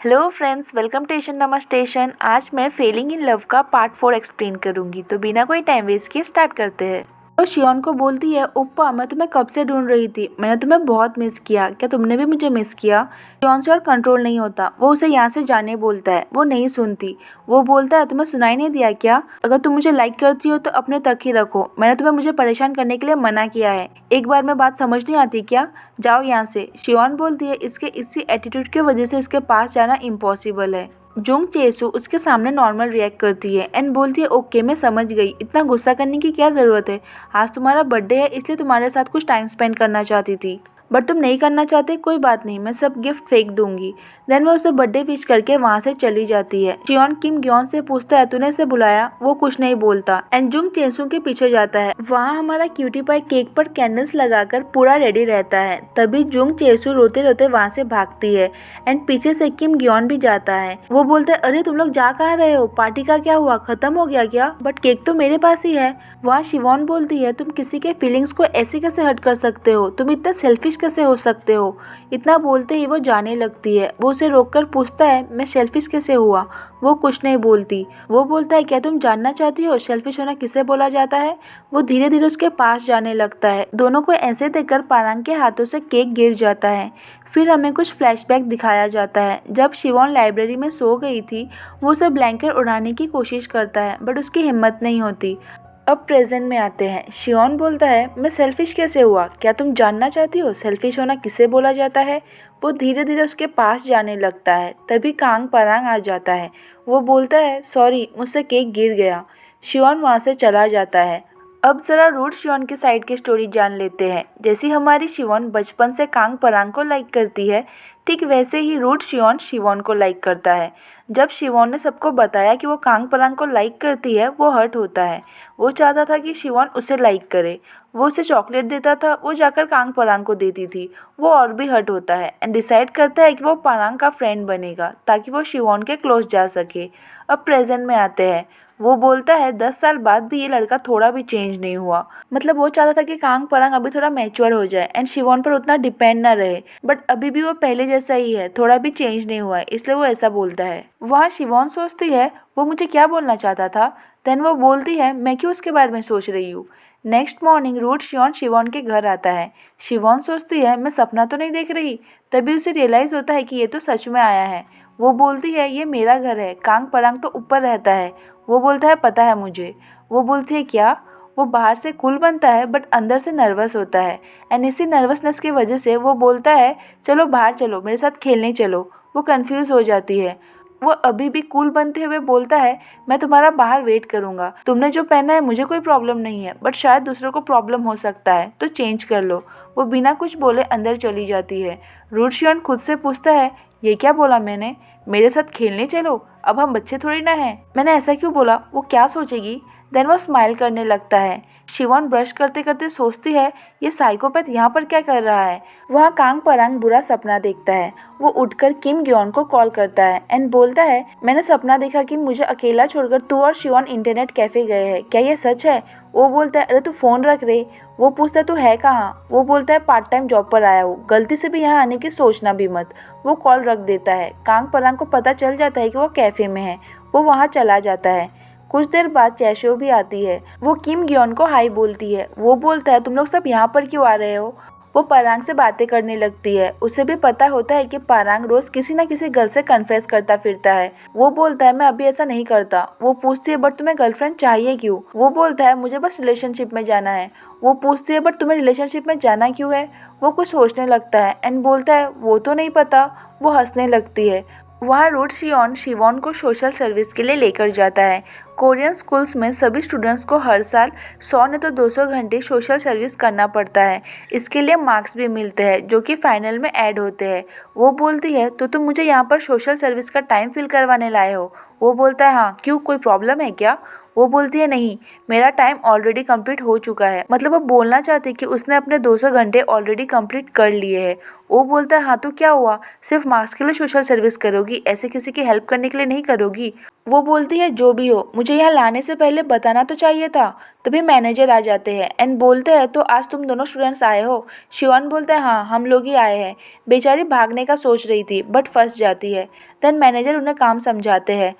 Hello friends, welcome to Asian नमा station. आज मैं फेलिंग इन लव का पार्ट 4 एक्सप्लेन करूंगी। तो बिना कोई टाइम वेस्ट किए स्टार्ट करते हैं। तो शियोन को बोलती है, ओप्पा मैं तुम्हें कब से ढूंढ रही थी, मैंने तुम्हें बहुत मिस किया, क्या तुमने भी मुझे मिस किया। शियोन से और कंट्रोल नहीं होता, वो उसे यहाँ से जाने बोलता है। वो नहीं सुनती। वो बोलता है, तुम्हें सुनाई नहीं दिया क्या? अगर तुम मुझे लाइक करती हो तो अपने तक ही रखो, मैंने तुम्हें मुझे परेशान करने के लिए मना किया है। एक बार में बात समझ नहीं आती क्या? जाओ यहाँ से। शियोन बोलती है, इसके इसी एटीट्यूड की वजह से इसके पास जाना इम्पॉसिबल है। जुंग चेसू उसके सामने नॉर्मल रिएक्ट करती है एंड बोलती है, ओके मैं समझ गई, इतना गुस्सा करने की क्या ज़रूरत है। आज तुम्हारा बर्थडे है इसलिए तुम्हारे साथ कुछ टाइम स्पेंड करना चाहती थी, बट तुम नहीं करना चाहते, कोई बात नहीं, मैं सब गिफ्ट फेंक दूंगी। देन वो उसे बर्थडे विश करके वहाँ से चली जाती है। शियोन किम ग्योन से पूछता है, तूने इसे बुलाया? वो कुछ नहीं बोलता एंड जुंग चेसू के पीछे जाता है। वहाँ हमारा क्यूटी पाई केक पर कैंडल्स लगाकर पूरा रेडी रहता है। तभी जुंग चेसू रोते रोते वहाँ से भागती है एंड पीछे से किम ग्योन भी जाता है। वो बोलता है, अरे तुम लोग जा कहाँ रहे हो? पार्टी का क्या हुआ, खत्म हो गया क्या? बट केक तो मेरे पास ही है। वहाँ शिवॉन बोलती है, तुम किसी के फीलिंग्स को ऐसे कैसे हर्ट कर सकते हो? तुम इतने सेल्फिश कैसे हो सकते हो? इतना बोलते ही वो जाने लगती है। वो उसे रोककर पूछता है, मैं सेल्फिश कैसे हुआ? वो कुछ नहीं बोलती। वो बोलता है, क्या तुम जानना चाहती हो सेल्फिश होना किसे बोला जाता है? वो धीरे धीरे उसके पास जाने लगता है। दोनों को ऐसे देखकर पारांग के हाथों से केक गिर जाता है। फिर हमें कुछ फ्लैशबैक दिखाया जाता है। जब शिवॉन लाइब्रेरी में सो गई थी, वो उसे ब्लैंकेट उड़ाने की कोशिश करता है बट उसकी हिम्मत नहीं होती। अब प्रेजेंट में आते हैं। शियोन बोलता है, मैं सेल्फिश कैसे हुआ? क्या तुम जानना चाहती हो सेल्फिश होना किसे बोला जाता है? वो धीरे धीरे उसके पास जाने लगता है। तभी कांग परांग आ जाता है। वो बोलता है, सॉरी मुझसे केक गिर गया। शियोन वहाँ से चला जाता है। अब जरा रूट शियोन के साइड की स्टोरी जान लेते हैं। जैसी हमारी शिवॉन बचपन से कांग परांग को लाइक करती है, ठीक वैसे ही रूट शियोन शिवॉन को लाइक करता है। जब शिवॉन ने सबको बताया कि वो कांग परांग को लाइक करती है, वो हर्ट होता है। वो चाहता था कि शिवॉन उसे लाइक करे। वो उसे चॉकलेट देता था, वो जाकर कांग परांग को देती थी। वो और भी हर्ट होता है एंड डिसाइड करता है कि वो परांग का फ्रेंड बनेगा ताकि वो शिवॉन के क्लोज जा सके। अब प्रेजेंट में आते हैं। वो बोलता है, 10 साल बाद भी ये लड़का थोड़ा भी चेंज नहीं हुआ। मतलब वो चाहता था कि कांग परांग अभी थोड़ा मैच्योर हो जाए एंड शिवॉन पर उतना डिपेंड ना रहे, बट अभी भी वो पहले जैसा ही है, थोड़ा भी चेंज नहीं हुआ है, इसलिए वो ऐसा बोलता है। वहाँ शिवॉन सोचती है, वो मुझे क्या बोलना चाहता था। देन वो बोलती है, मैं क्यों उसके बारे में सोच रही हूँ। नेक्स्ट मॉर्निंग रूट शिवॉन शिवॉन के घर आता है। शिवॉन सोचती है, मैं सपना तो नहीं देख रही। तभी उसे रियलाइज़ होता है कि ये तो सच में आया है। वो बोलती है, ये मेरा घर है, कांग परांग तो ऊपर रहता है। वो बोलता है, पता है मुझे। वो बोलती है, क्या? वो बाहर से कूल बनता है बट अंदर से नर्वस होता है एंड इसी नर्वसनेस की वजह से वो बोलता है, चलो बाहर चलो, मेरे साथ खेलने चलो। वो कंफ्यूज हो जाती है। वो अभी भी कूल बनते हुए बोलता है, मैं तुम्हारा बाहर वेट करूंगा, तुमने जो पहना है मुझे कोई प्रॉब्लम नहीं है, बट शायद दूसरों को प्रॉब्लम हो सकता है तो चेंज कर लो। वो बिना कुछ बोले अंदर चली जाती है। रूडशियन खुद से पूछता है, ये क्या बोला मैंने? मेरे साथ खेलने चलो? अब हम बच्चे थोड़ी ना हैं, मैंने ऐसा क्यों बोला? वो क्या सोचेगी? देन वो स्माइल करने लगता है। शिवॉन ब्रश करते करते सोचती है, ये साइकोपैथ यहाँ पर क्या कर रहा है। वहाँ कांग परांग बुरा सपना देखता है। वो उठकर किम ग्योन को कॉल करता है एंड बोलता है, मैंने सपना देखा कि मुझे अकेला छोड़कर तू और शिवॉन इंटरनेट कैफे गए हैं, क्या ये सच है? वो बोलता है, अरे तू फ़ोन रख रे। वो पूछता है, तू है कहाँ? वो बोलता है, पार्ट टाइम जॉब पर आया हूँ, गलती से भी यहाँ आने की सोचना भी मत। वो कॉल रख देता है। कांग परांग को पता चल जाता है कि वो कैफ़े में है। वो वहाँ चला जाता है। कुछ देर बाद चैशो भी आती है। वो किम ग्योन को हाई बोलती है। वो बोलता है, तुम लोग सब यहाँ पर क्यों आ रहे हो? वो पारांग से बातें करने लगती है। उसे भी पता होता है कि पारांग रोज किसी न किसी गर्ल से कन्फेस करता फिरता है। वो बोलता है, मैं अभी ऐसा नहीं करता। वो पूछती है, बट तुम्हें गर्लफ्रेंड चाहिए क्यों? वो बोलता है, मुझे बस रिलेशनशिप में जाना है। वो पूछती है, बट तुम्हें रिलेशनशिप में जाना क्यों है? वो कुछ सोचने लगता है एंड बोलता है, वो तो नहीं पता। वो हंसने लगती है। वहाँ रूट शियोन शिवॉन को सोशल सर्विस के लिए लेकर जाता है। कोरियन स्कूल्स में सभी स्टूडेंट्स को हर साल 100 नहीं तो 200 घंटे सोशल सर्विस करना पड़ता है। इसके लिए मार्क्स भी मिलते हैं जो कि फाइनल में ऐड होते हैं। वो बोलती है, तो तुम मुझे यहाँ पर सोशल सर्विस का टाइम फिल करवाने लाए हो? वो बोलता है, हाँ, क्यों, कोई प्रॉब्लम है क्या? वो बोलती है नहीं, मेरा टाइम ऑलरेडी कंप्लीट हो चुका है। मतलब वो बोलना चाहती कि उसने अपने 200 घंटे ऑलरेडी कंप्लीट कर लिए हैं। वो बोलता है हाँ तो क्या हुआ, सिर्फ मार्क्स के लिए सोशल सर्विस करोगी, ऐसे किसी की हेल्प करने के लिए नहीं करोगी। वो बोलती है जो भी हो, मुझे यहाँ लाने से पहले बताना तो चाहिए था। तभी मैनेजर आ जाते हैं एंड बोलते हैं तो आज तुम दोनों स्टूडेंट्स आए हो। शिवान बोलता है हाँ हम लोग ही आए हैं। बेचारी भागने का सोच रही थी बट फंस जाती है। देन मैनेजर उन्हें काम समझाते हैं।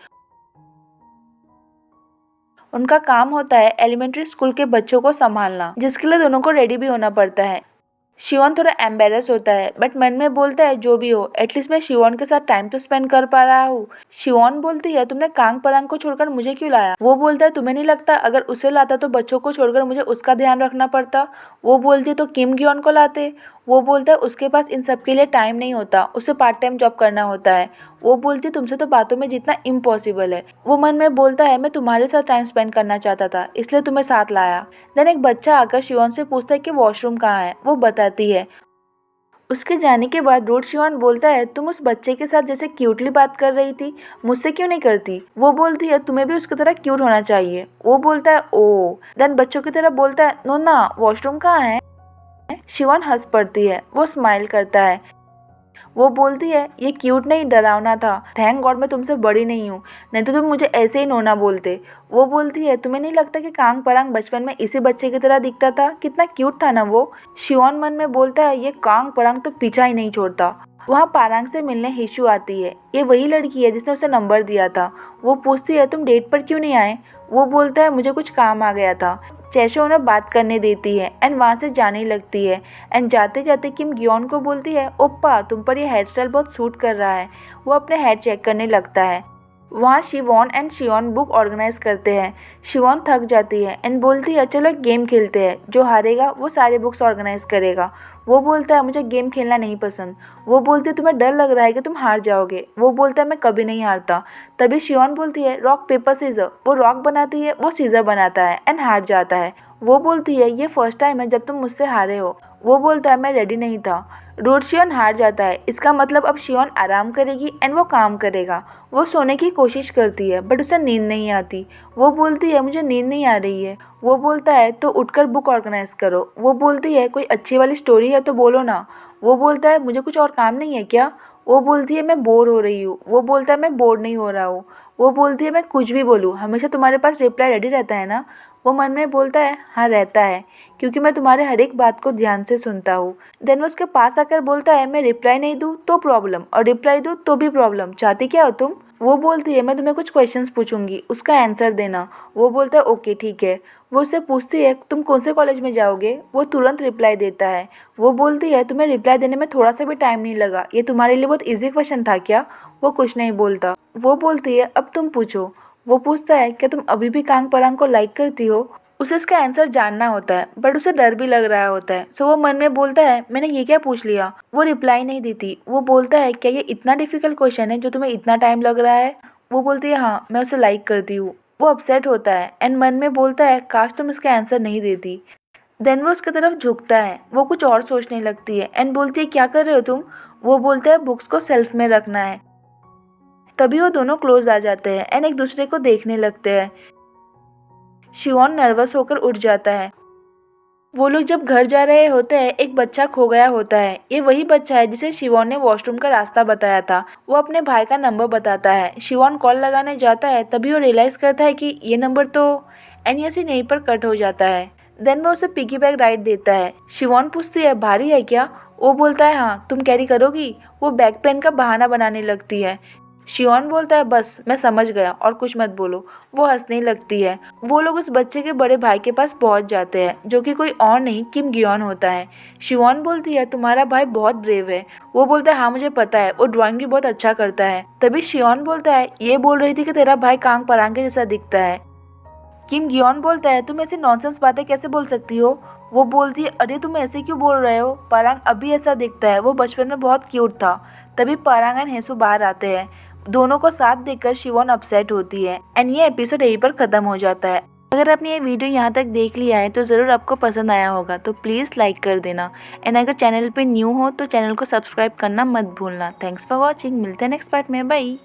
उनका काम होता है एलिमेंट्री स्कूल के बच्चों को संभालना, जिसके लिए दोनों को रेडी भी होना पड़ता है। शिवॉन थोड़ा एम्बेरस होता है बट मन में बोलता है जो भी हो, एटलीस्ट मैं शिवॉन के साथ टाइम तो स्पेंड कर पा रहा हूँ। शिवॉन बोलती है तुमने कांग परांग को छोड़कर मुझे क्यों लाया। वो बोलता है तुम्हें नहीं लगता अगर उसे लाता तो बच्चों को छोड़कर मुझे उसका ध्यान रखना पड़ता। वो बोलती है तो किम ग्योन को लाते। वो बोलता है उसके पास इन सब के लिए टाइम नहीं होता, उसे पार्ट टाइम जॉब करना होता है। वो बोलती है तुमसे तो बातों में जितना इम्पॉसिबल है। वो मन में बोलता है मैं तुम्हारे साथ टाइम स्पेंड करना चाहता था इसलिए तुम्हें साथ लाया। देन एक बच्चा आकर शिवॉन से पूछता है कि वॉशरूम कहाँ है। वो बताती है। उसके जाने के बाद रूट शिवॉन बोलता है तुम उस बच्चे के साथ जैसे क्यूटली बात कर रही थी, मुझसे क्यों नहीं करती। वो बोलती है तुम्हें भी उसकी तरह क्यूट होना चाहिए। वो बोलता है ओ। देन बच्चों की तरह बोलता है नो ना, वॉशरूम कहाँ है। शिवॉन हंस पड़ती है। वो स्माइल करता है। वो बोलती है ये क्यूट नहीं डरावना था, थैंक गॉड मैं तुमसे बड़ी नहीं हूँ, नहीं तो तुम मुझे ऐसे ही नोना बोलते। वो बोलती है तुम्हें नहीं लगता कि कांग परांग बचपन में इसी बच्चे की तरह दिखता था, कितना क्यूट था ना वो। शिवॉन मन में बोलता है ये कांग परांग तो पीछा ही नहीं छोड़ता। वहाँ पारांग से मिलने हिशु आती है। ये वही लड़की है जिसने उसे नंबर दिया था। वो पूछती है तुम डेट पर क्यों नहीं आए। वो बोलता है मुझे कुछ काम आ गया था। चैशो उन्हें बात करने देती है एंड वहाँ से जाने लगती है। एंड जाते जाते किम ग्योन को बोलती है ओप्पा तुम पर ये हेयर स्टाइल बहुत सूट कर रहा है। वो अपने हेयर चेक करने लगता है। वहाँ शिवॉन एंड शियोन बुक ऑर्गेनाइज करते हैं। शिवॉन थक जाती है एंड बोलती है चलो एक गेम खेलते हैं, जो हारेगा वो सारे बुक्स ऑर्गेनाइज करेगा। वो बोलता है मुझे गेम खेलना नहीं पसंद। वो बोलती है तुम्हें डर लग रहा है कि तुम हार जाओगे। वो बोलता है मैं कभी नहीं हारता। तभी शियोन बोलती है रॉक पेपर सीजर। वो रॉक बनाती है, वो सीजर बनाता है एंड हार जाता है। वो बोलती है ये फर्स्ट टाइम है जब तुम मुझसे हारे हो। वो बोलता है मैं रेडी नहीं था। रूट शियोन हार जाता है, इसका मतलब अब शियोन आराम करेगी एंड वो काम करेगा। वो सोने की कोशिश करती है बट उसे नींद नहीं आती। वो बोलती है मुझे नींद नहीं आ रही है। वो बोलता है तो उठकर बुक ऑर्गेनाइज करो। वो बोलती है कोई अच्छी वाली स्टोरी है तो बोलो ना। वो बोलता है मुझे कुछ और काम नहीं है क्या। वो बोलती है मैं बोर हो रही हूँ। वो बोलता है मैं बोर नहीं हो रहा हूँ। वो बोलती है मैं कुछ भी बोलूँ हमेशा तुम्हारे पास रिप्लाई रेडी रहता है ना। वो मन में बोलता है हाँ रहता है, क्योंकि मैं तुम्हारे हर एक बात को ध्यान से सुनता हूँ। देन वो उसके पास आकर बोलता है मैं रिप्लाई नहीं दूँ तो प्रॉब्लम और रिप्लाई दूँ तो भी प्रॉब्लम, चाहती क्या हो तुम। वो बोलती है मैं तुम्हें कुछ क्वेश्चंस पूछूंगी, उसका आंसर देना। वो बोलता है ओके ठीक है। वो उससे पूछती है तुम कौन से कॉलेज में जाओगे। वो तुरंत रिप्लाई देता है। वो बोलती है तुम्हें रिप्लाई देने में थोड़ा सा भी टाइम नहीं लगा, ये तुम्हारे लिए बहुत ईजी क्वेश्चन था क्या। वो कुछ नहीं बोलता। वो बोलती है अब तुम पूछो। वो पूछता है क्या तुम अभी भी कांग परांग को लाइक करती हो। उसे इसका आंसर जानना होता है बट उसे डर भी लग रहा होता है। सो वो मन में बोलता है मैंने ये क्या पूछ लिया। वो रिप्लाई नहीं देती। वो बोलता है क्या ये इतना डिफिकल्ट क्वेश्चन है जो तुम्हें इतना टाइम लग रहा है। वो बोलती है हाँ मैं उसे लाइक करती हूँ। वो अपसेट होता है एंड मन में बोलता है काश तुम इसका आंसर नहीं देती। देन वो उसकी तरफ झुकता है। वो कुछ और सोचने लगती है एंड बोलती है क्या कर रहे हो तुम। वो बोलता है बुक्स को सेल्फ में रखना है। तभी वो दोनों क्लोज आ जाते हैं एंड एक दूसरे को देखने लगते हैं। शिवॉन नर्वस होकर उठ जाता है। वो लोग जब घर जा रहे होते हैं एक बच्चा खो गया होता है। ये वही बच्चा है जिसे शिवॉन ने वॉशरूम का रास्ता बताया था। वो अपने भाई का नंबर बताता है। शिवॉन कॉल लगाने जाता है तभी वो रियलाइज़ करता है कि ये नंबर तो एनएससी यहीं पर कट हो जाता है। देन वो उसे पिगी बैग राइड देता है। शिवॉन पूछती है भारी है क्या। वो बोलता है हाँ तुम कैरी करोगी। वो बैक पेन का बहाना बनाने लगती है। शियोन बोलता है बस मैं समझ गया और कुछ मत बोलो। वो हंसने लगती है। वो लोग उस बच्चे के बड़े भाई के पास पहुंच जाते हैं जो कि कोई और नहीं किम गियोन होता है। शिवॉन बोलती है तुम्हारा भाई बहुत ब्रेव है। वो बोलता है हाँ मुझे पता है, वो ड्राइंग भी बहुत अच्छा करता है। तभी शियोन बोलता है ये बोल रही थी कि तेरा भाई कांग परांग के जैसा दिखता है। किम गियोन बोलता है तुम ऐसी नॉनसेंस बातें कैसे बोल सकती हो। वो बोलती है अरे तुम ऐसे क्यों बोल रहे हो, परांग अभी ऐसा दिखता है, वो बचपन में बहुत क्यूट था। तभी परांग एंड हेसु बाहर आते हैं। दोनों को साथ देखकर शिवॉन अपसेट होती है एंड ये एपिसोड यहीं पर खत्म हो जाता है। अगर आपने ये वीडियो यहाँ तक देख लिया है तो ज़रूर आपको पसंद आया होगा, तो प्लीज़ लाइक कर देना। एंड अगर चैनल पे न्यू हो तो चैनल को सब्सक्राइब करना मत भूलना। Thanks for watching. मिलते हैं नेक्स्ट पार्ट में। बाय।